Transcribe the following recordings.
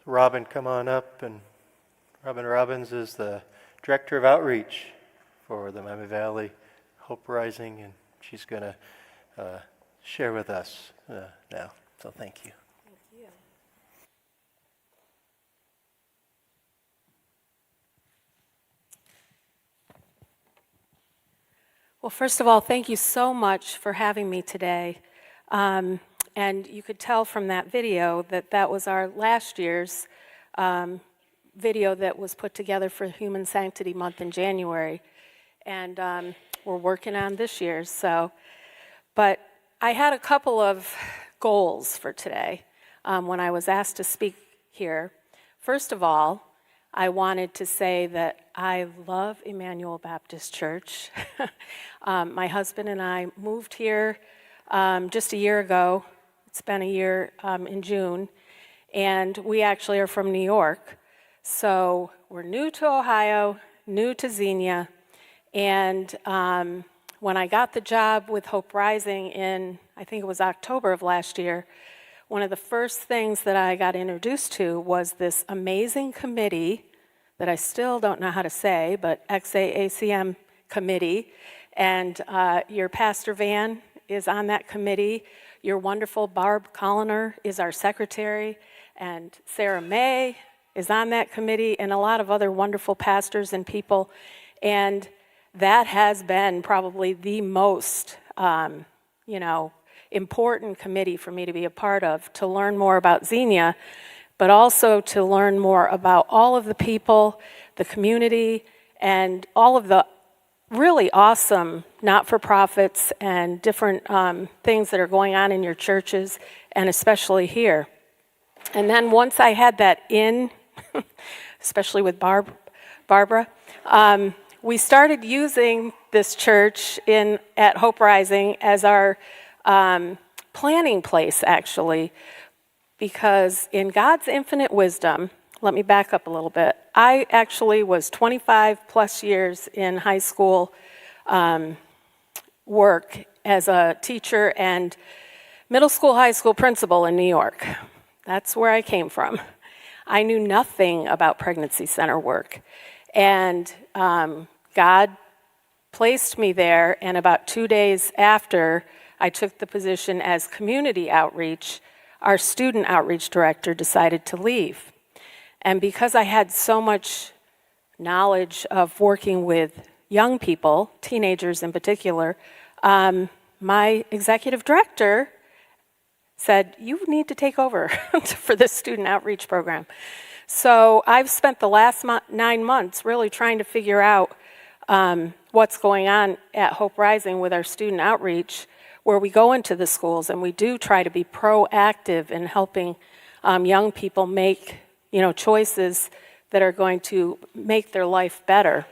Robin come on up, and Robin Robbins is the Director of Outreach for the Miami Valley Hope Rising, and she's going to share with us now. So thank you. Thank you. Well, first of all, thank you so much for having me today. And you could tell from that video that that was our last year's video that was put together for Human Sanctity Month in January. And we're working on this year's. But I had a couple of goals for today when I was asked to speak here. First of all, I wanted to say that I love Emmanuel Baptist Church. My husband and I moved here just a year ago. It's been a year in June. And we actually are from New York. So we're new to Ohio, new to Xenia. And when I got the job with Hope Rising in, I think it was October of last year, one of the first things that I got introduced to was this amazing committee that I still don't know how to say, but XAACM committee. And your Pastor Van is on that committee. Your wonderful Barb Colliner is our secretary. And Sarah May is on that committee, and a lot of other wonderful pastors and people. And that has been probably the most, important committee for me to be a part of, to learn more about Xenia, but also to learn more about all of the people, the community, and all of the really awesome not-for-profits and different things that are going on in your churches, and especially here. And then once I had that in, especially with Barbara, we started using this church at Hope Rising as our planning place, actually, because in God's infinite wisdom, let me back up a little bit. I actually was 25 plus years in high school work as a teacher and middle school, high school principal in New York. That's where I came from. I knew nothing about pregnancy center work. And God placed me there, and about 2 days after I took the position as community outreach, our student outreach director decided to leave. And because I had so much knowledge of working with young people, teenagers in particular, my executive director said, you need to take over for this student outreach program. So I've spent the last 9 months really trying to figure out what's going on at Hope Rising with our student outreach, where we go into the schools and we do try to be proactive in helping young people make choices that are going to make their life better.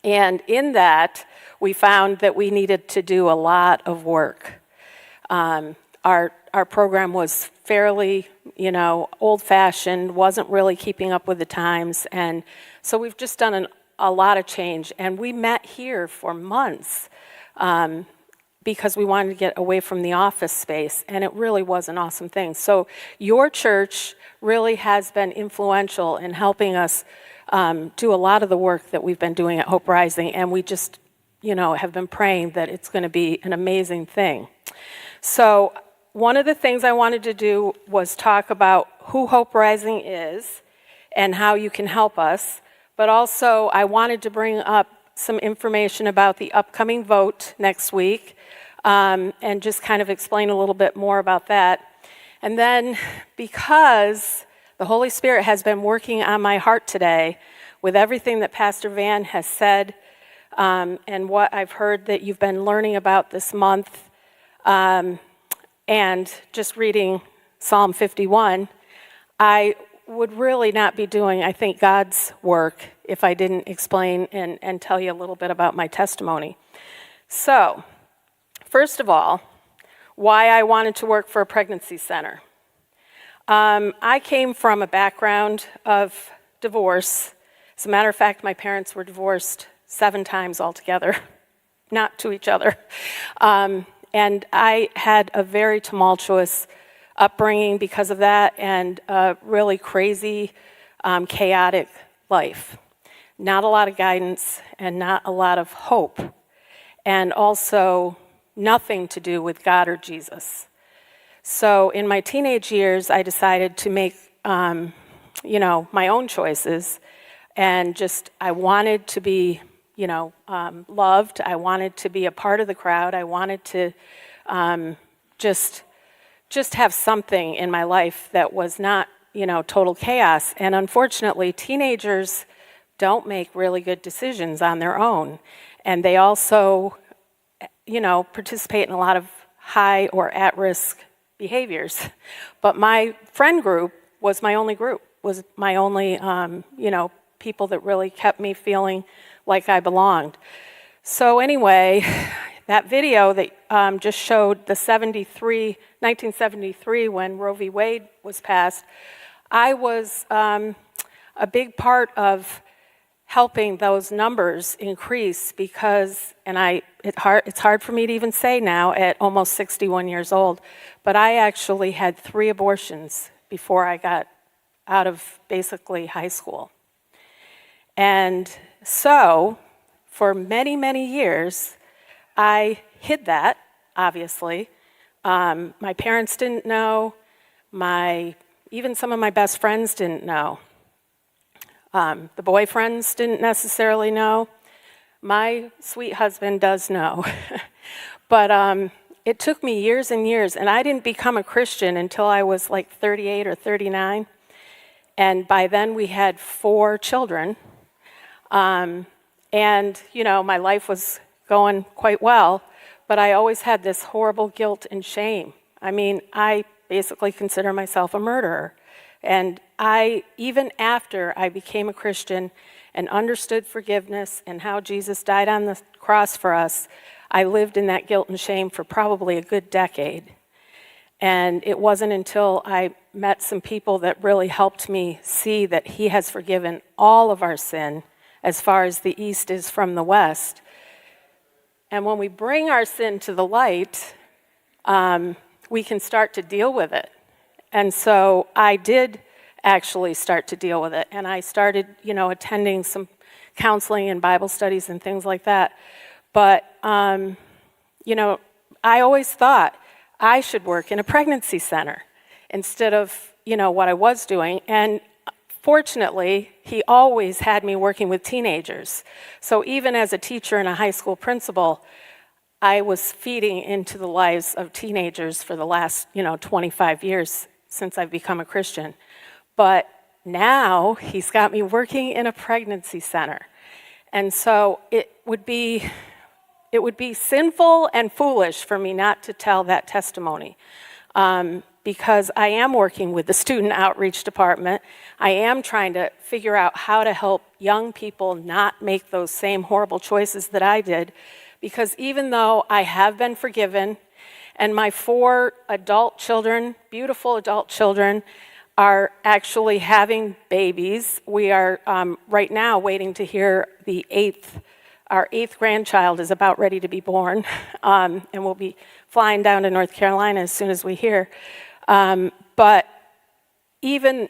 And in that, we found that we needed to do a lot of work. Our program was fairly, old-fashioned, wasn't really keeping up with the times, and so we've just done a lot of change. And we met here for months because we wanted to get away from the office space, and it really was an awesome thing. So your church really has been influential in helping us do a lot of the work that we've been doing at Hope Rising, and we just, have been praying that it's going to be an amazing thing. So one of the things I wanted to do was talk about who Hope Rising is and how you can help us, but also I wanted to bring up some information about the upcoming vote next week, and just kind of explain a little bit more about that. And then, because the Holy Spirit has been working on my heart today with everything that Pastor Van has said, and what I've heard that you've been learning about this month, and just reading Psalm 51, I would really not be doing, I think, God's work if I didn't explain and tell you a little bit about my testimony. So, first of all, why I wanted to work for a pregnancy center. I came from a background of divorce. As a matter of fact, my parents were divorced 7 times altogether, not to each other. And I had a very tumultuous upbringing because of that, and a really crazy, chaotic life. Not a lot of guidance and not a lot of hope, and also nothing to do with God or Jesus. So in my teenage years, I decided to make, my own choices, and I wanted to be, loved. I wanted to be a part of the crowd. I wanted to just have something in my life that was not, total chaos. And unfortunately, teenagers don't make really good decisions on their own. And they also, participate in a lot of high or at-risk behaviors. But my friend group was my only people that really kept me feeling like I belonged. So anyway, that video that just showed the 1973 when Roe v. Wade was passed, I was a big part of helping those numbers increase because, it's hard for me to even say now at almost 61 years old, but I actually had 3 abortions before I got out of basically high school. And so, for many, many years, I hid that, obviously. My parents didn't know. Even some of my best friends didn't know. The boyfriends didn't necessarily know. My sweet husband does know. But it took me years and years, and I didn't become a Christian until I was like 38 or 39. And by then we had 4 children. And, my life was going quite well, but I always had this horrible guilt and shame. I basically consider myself a murderer. And even after I became a Christian and understood forgiveness and how Jesus died on the cross for us, I lived in that guilt and shame for probably a good decade. And it wasn't until I met some people that really helped me see that He has forgiven all of our sin as far as the east is from the west. And when we bring our sin to the light, we can start to deal with it. And so I did actually start to deal with it. And I started, attending some counseling and Bible studies and things like that. But, I always thought I should work in a pregnancy center instead of, what I was doing. And fortunately, He always had me working with teenagers. So even as a teacher and a high school principal, I was feeding into the lives of teenagers for the last, 25 years since I've become a Christian. But now He's got me working in a pregnancy center. And so it would be sinful and foolish for me not to tell that testimony. Because I am working with the student outreach department. I am trying to figure out how to help young people not make those same horrible choices that I did. Because even though I have been forgiven, and my 4 adult children, beautiful adult children, are actually having babies. We are right now waiting to hear our 8th grandchild is about ready to be born, and we'll be flying down to North Carolina as soon as we hear. But even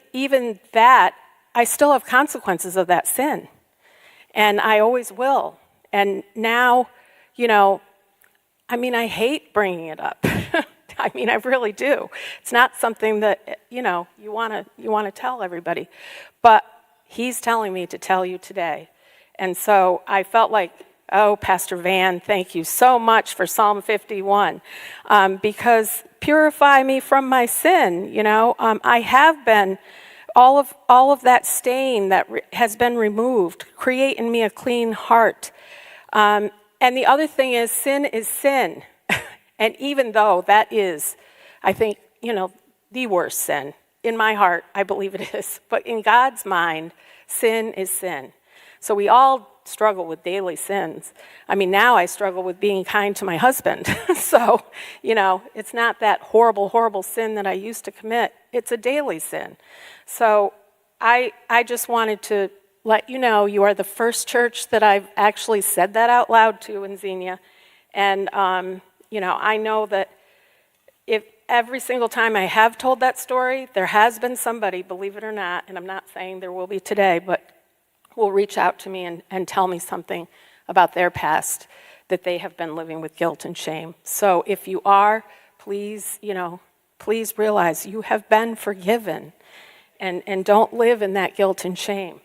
that, I still have consequences of that sin, and I always will. And now, I hate bringing it up. I really do. It's not something that, you want to tell everybody. But He's telling me to tell you today. And so I felt like, oh, Pastor Van, thank you so much for Psalm 51. Because purify me from my sin, I have been, all of that stain that has been removed. Create in me a clean heart. And the other thing is sin. And even though that is, I think, the worst sin, in my heart, I believe it is. But in God's mind, sin is sin. So we all struggle with daily sins. Now I struggle with being kind to my husband. So, it's not that horrible, horrible sin that I used to commit. It's a daily sin. So I just wanted to let you know you are the first church that I've actually said that out loud to in Xenia. And, I know that every single time I have told that story, there has been somebody, believe it or not, and I'm not saying there will be today, but will reach out to me and tell me something about their past, that they have been living with guilt and shame. So if you are, please, please realize you have been forgiven, and don't live in that guilt and shame.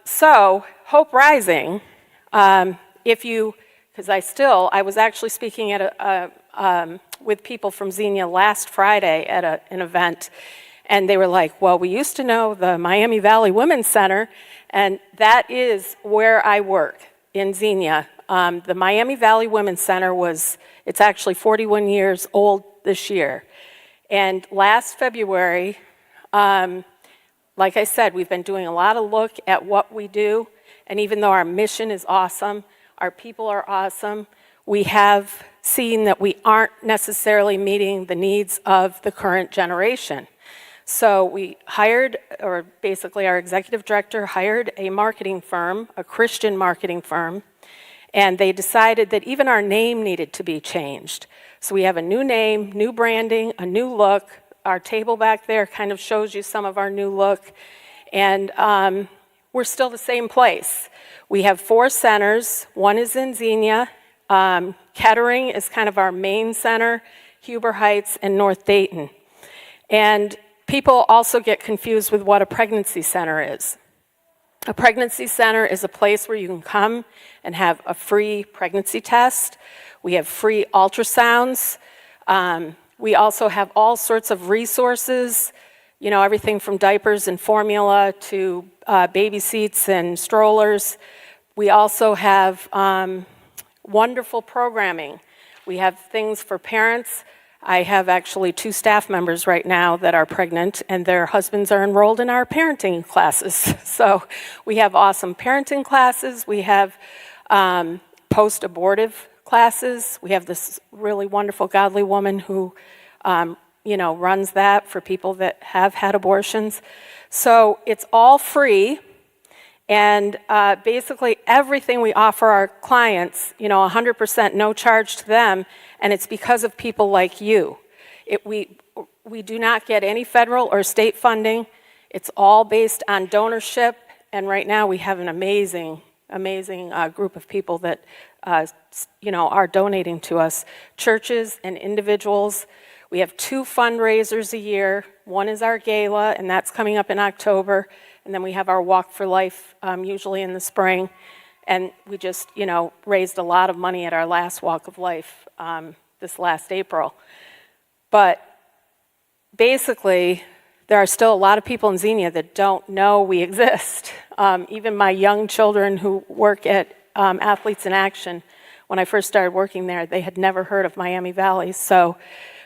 So, Hope Rising, because I was actually speaking at with people from Xenia last Friday at an event, and they were like, well, we used to know the Miami Valley Women's Center, and that is where I work, in Xenia. The Miami Valley Women's Center it's actually 41 years old this year. And last February, like I said, we've been doing a lot of look at what we do, and even though our mission is awesome, our people are awesome, we have seen that we aren't necessarily meeting the needs of the current generation. So we hired, or basically our executive director hired a marketing firm, a Christian marketing firm, and they decided that even our name needed to be changed. So we have a new name, new branding, a new look. Our table back there kind of shows you some of our new look, and we're still the same place. We have 4 centers. One is in Xenia. Kettering is kind of our main center, Huber Heights, and North Dayton. And people also get confused with what a pregnancy center is. A pregnancy center is a place where you can come and have a free pregnancy test. We have free ultrasounds. We also have all sorts of resources, everything from diapers and formula to baby seats and strollers. We also have wonderful programming. We have things for parents. I have actually 2 staff members right now that are pregnant, and their husbands are enrolled in our parenting classes. So we have awesome parenting classes. We have post-abortive classes. We have this really wonderful, godly woman who, runs that for people that have had abortions. So it's all free, and basically everything we offer our clients, 100% no charge to them, and it's because of people like you. We do not get any federal or state funding. It's all based on donorship, and right now we have an amazing group of people that are donating to us, churches and individuals. We have 2 fundraisers a year. One is our gala, and that's coming up in October, and then we have our Walk for Life usually in the spring, and we just raised a lot of money at our last Walk of Life this last April. But basically, there are still a lot of people in Xenia that don't know we exist. Even my young children who work at Athletes in Action, when I first started working there, they had never heard of Miami Valley. So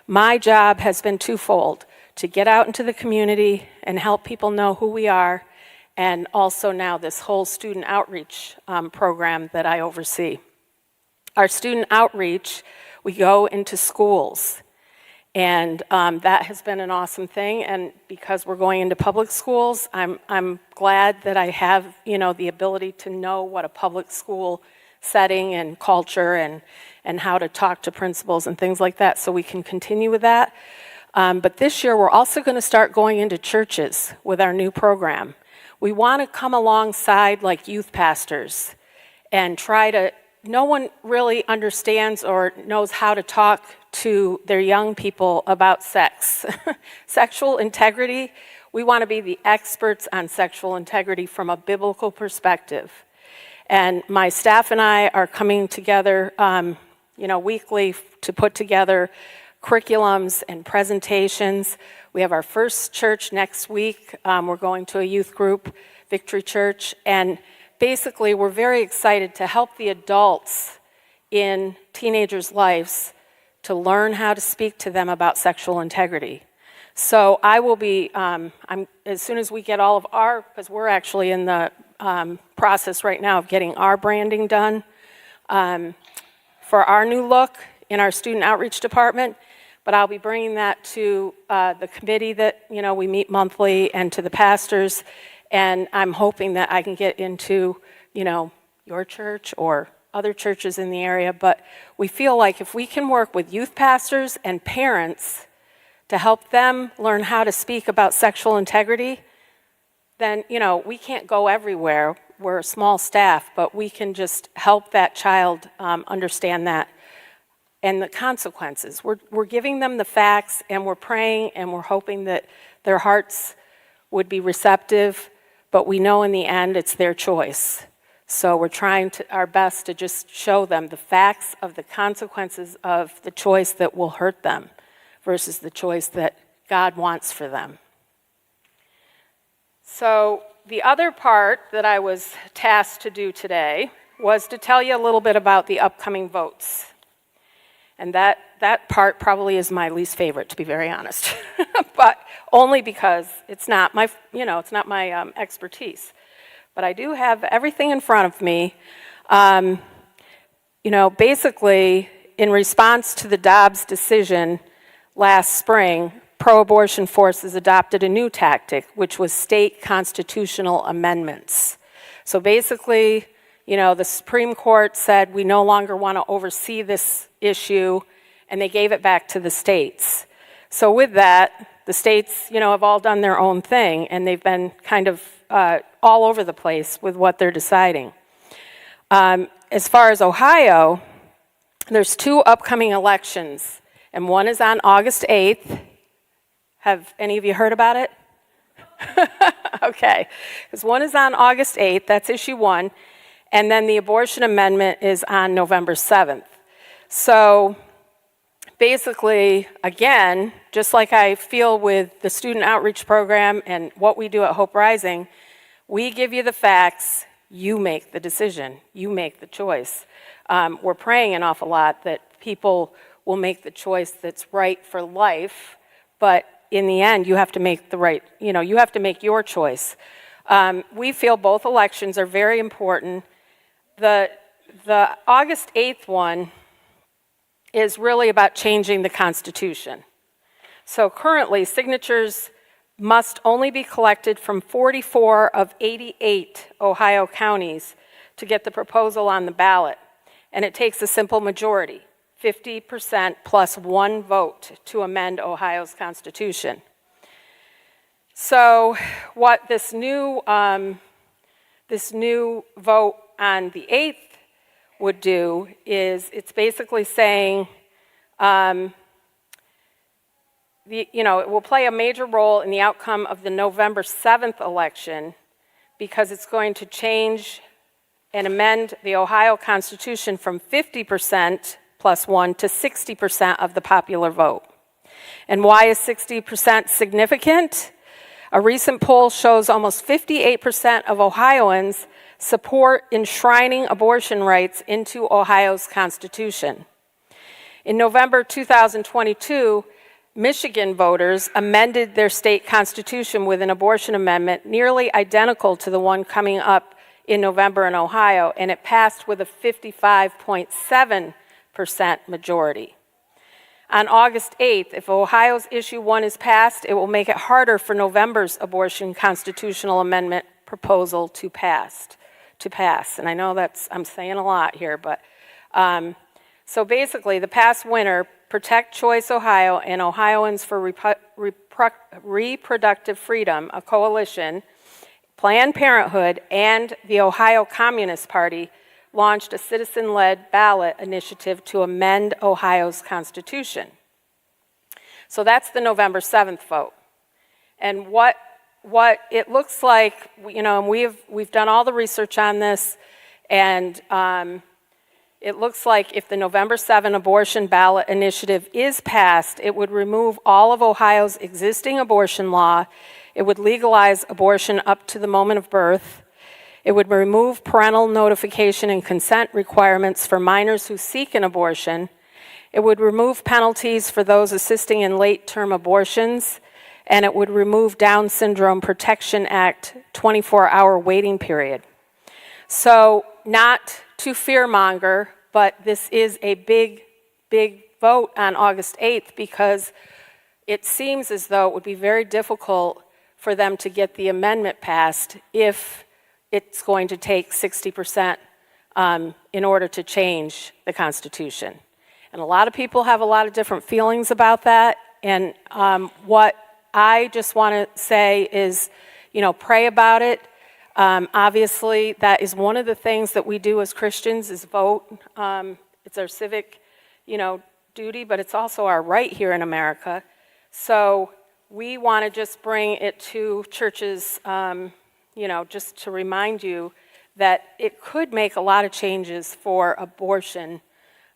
my job has been twofold: to get out into the community and help people know who we are, and also now this whole student outreach program that I oversee. Our student outreach, we go into schools, and that has been an awesome thing. And because we're going into public schools, I'm glad that I have the ability to know what a public school setting and culture and how to talk to principals and things like that, so we can continue with that. But this year we're also going to start going into churches with our new program. We want to come alongside like youth pastors and no one really understands or knows how to talk to their young people about sex. Sexual integrity, we want to be the experts on sexual integrity from a biblical perspective. And my staff and I are coming together, weekly to put together curriculums and presentations. We have our first church next week. We're going to a youth group, Victory Church, and basically we're very excited to help the adults in teenagers' lives to learn how to speak to them about sexual integrity. So I will be, as soon as we get all of because we're actually in the process right now of getting our branding done for our new look in our student outreach department, but I'll be bringing that to the committee that we meet monthly, and to the pastors, and I'm hoping that I can get into your church or other churches in the area, but we feel like if we can work with youth pastors and parents to help them learn how to speak about sexual integrity, then, we can't go everywhere. We're a small staff, but we can just help that child understand that and the consequences. We're giving them the facts, and we're praying, and we're hoping that their hearts would be receptive, but we know in the end it's their choice. So we're trying our best to just show them the facts of the consequences of the choice that will hurt them versus the choice that God wants for them. So the other part that I was tasked to do today was to tell you a little bit about the upcoming votes. And that part probably is my least favorite, to be very honest, but only because it's not my expertise. But I do have everything in front of me. Basically, in response to the Dobbs decision last spring, pro-abortion forces adopted a new tactic, which was state constitutional amendments. So basically, the Supreme Court said we no longer want to oversee this issue, and they gave it back to the states. So with that, the states, have all done their own thing, and they've been kind of all over the place with what they're deciding. As far as Ohio, there's 2 upcoming elections, and one is on August 8th. Have any of you heard about it? Okay, because one is on August 8th, that's issue 1, and then the abortion amendment is on November 7th. So basically, again, just like I feel with the student outreach program and what we do at Hope Rising, we give you the facts, you make the decision, you make the choice. We're praying an awful lot that people will make the choice that's right for life, but in the end, you have to make you have to make your choice. We feel both elections are very important. The August 8th one is really about changing the Constitution. So currently, signatures must only be collected from 44 of 88 Ohio counties to get the proposal on the ballot. And it takes a simple majority, 50% plus 1 vote to amend Ohio's Constitution. So what this new vote on the 8th would do is it's basically saying, it will play a major role in the outcome of the November 7th election because it's going to change and amend the Ohio Constitution from 50% plus 1 to 60% of the popular vote. And why is 60% significant? A recent poll shows almost 58% of Ohioans support enshrining abortion rights into Ohio's Constitution. In November 2022, Michigan voters amended their state constitution with an abortion amendment nearly identical to the one coming up in November in Ohio, and it passed with a 55.7% majority. On August 8th, if Ohio's issue 1 is passed, it will make it harder for November's abortion constitutional amendment proposal to pass. And I know I'm saying a lot here, but so basically the past winner, Protect Choice Ohio and Ohioans for Reproductive Freedom, a coalition, Planned Parenthood, and the Ohio Communist Party launched a citizen-led ballot initiative to amend Ohio's Constitution. So that's the November 7th vote. And what it looks like, and we've done all the research on this, and it looks like if the November 7 abortion ballot initiative is passed, it would remove all of Ohio's existing abortion law. It would legalize abortion up to the moment of birth. It would remove parental notification and consent requirements for minors who seek an abortion. It would remove penalties for those assisting in late-term abortions. And it would remove Down Syndrome Protection Act 24-hour waiting period. So not to fearmonger, but this is a big, big vote on August 8th because it seems as though it would be very difficult for them to get the amendment passed if it's going to take 60% in order to change the Constitution. And a lot of people have a lot of different feelings about that. And what I just want to say is, pray about it. Obviously, that is one of the things that we do as Christians is vote. It's our civic, duty, but it's also our right here in America. So we want to just bring it to churches, just to remind you that it could make a lot of changes for abortion,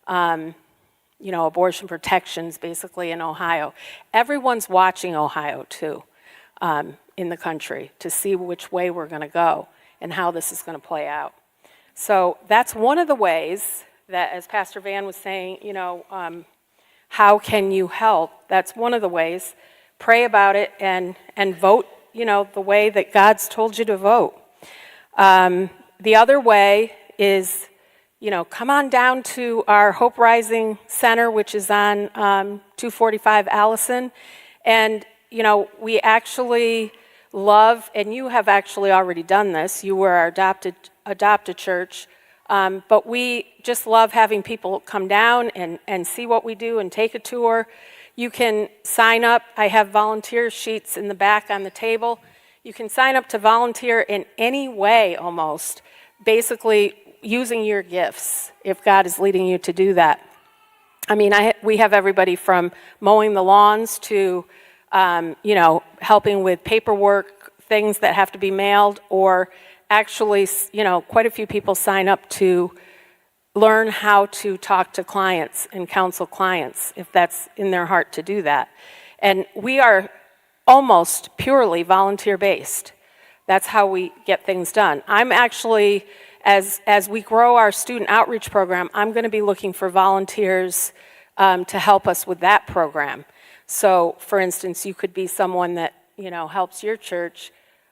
abortion protections basically in Ohio. Everyone's watching Ohio too, in the country to see which way we're going to go and how this is going to play out. So that's one of the ways that, as Pastor Van was saying, how can you help? That's one of the ways. Pray about it and vote, the way that God's told you to vote. The other way is, come on down to our Hope Rising Center, which is on 245 Allison. And, we actually love, and you have actually already done this, you were our adopted church, but we just love having people come down and see what we do and take a tour. You can sign up. I have volunteer sheets in the back on the table. You can sign up to volunteer in any way almost, basically using your gifts if God is leading you to do that. I mean, we have everybody from mowing the lawns to, helping with paperwork, things that have to be mailed, or actually, quite a few people sign up to learn how to talk to clients and counsel clients if that's in their heart to do that. And we are almost purely volunteer-based. That's how we get things done. I'm actually, as we grow our student outreach program, I'm going to be looking for volunteers to help us with that program. So, for instance, you could be someone that, helps your church,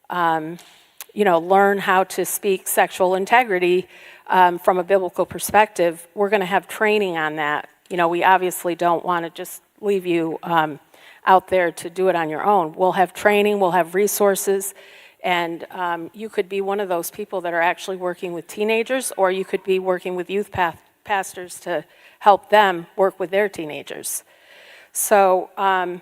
learn how to speak sexual integrity from a biblical perspective. We're going to have training on that. We obviously don't want to just leave you out there to do it on your own. We'll have training, we'll have resources, and you could be one of those people that are actually working with teenagers, or you could be working with youth pastors to help them work with their teenagers. So and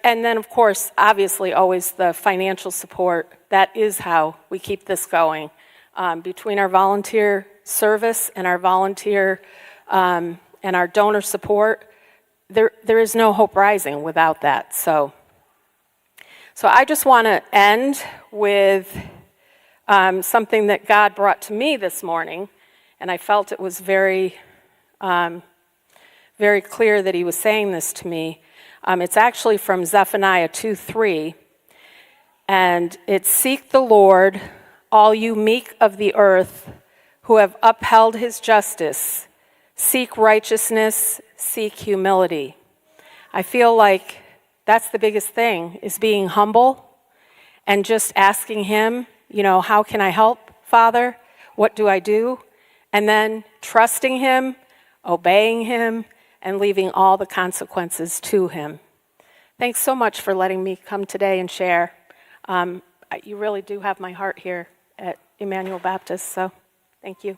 then of course, obviously always the financial support. That is how we keep this going. Between our volunteer service and our volunteer and our donor support, there is no Hope Rising without that. So I just want to end with something that God brought to me this morning, and I felt it was very, very clear that He was saying this to me. It's actually from Zephaniah 2:3, and it's, "Seek the Lord, all you meek of the earth, who have upheld His justice. Seek righteousness, seek humility." I feel like that's the biggest thing, is being humble and just asking Him, how can I help, Father? What do I do? And then trusting Him, obeying Him, and leaving all the consequences to Him. Thanks so much for letting me come today and share. You really do have my heart here at Emmanuel Baptist, so thank you.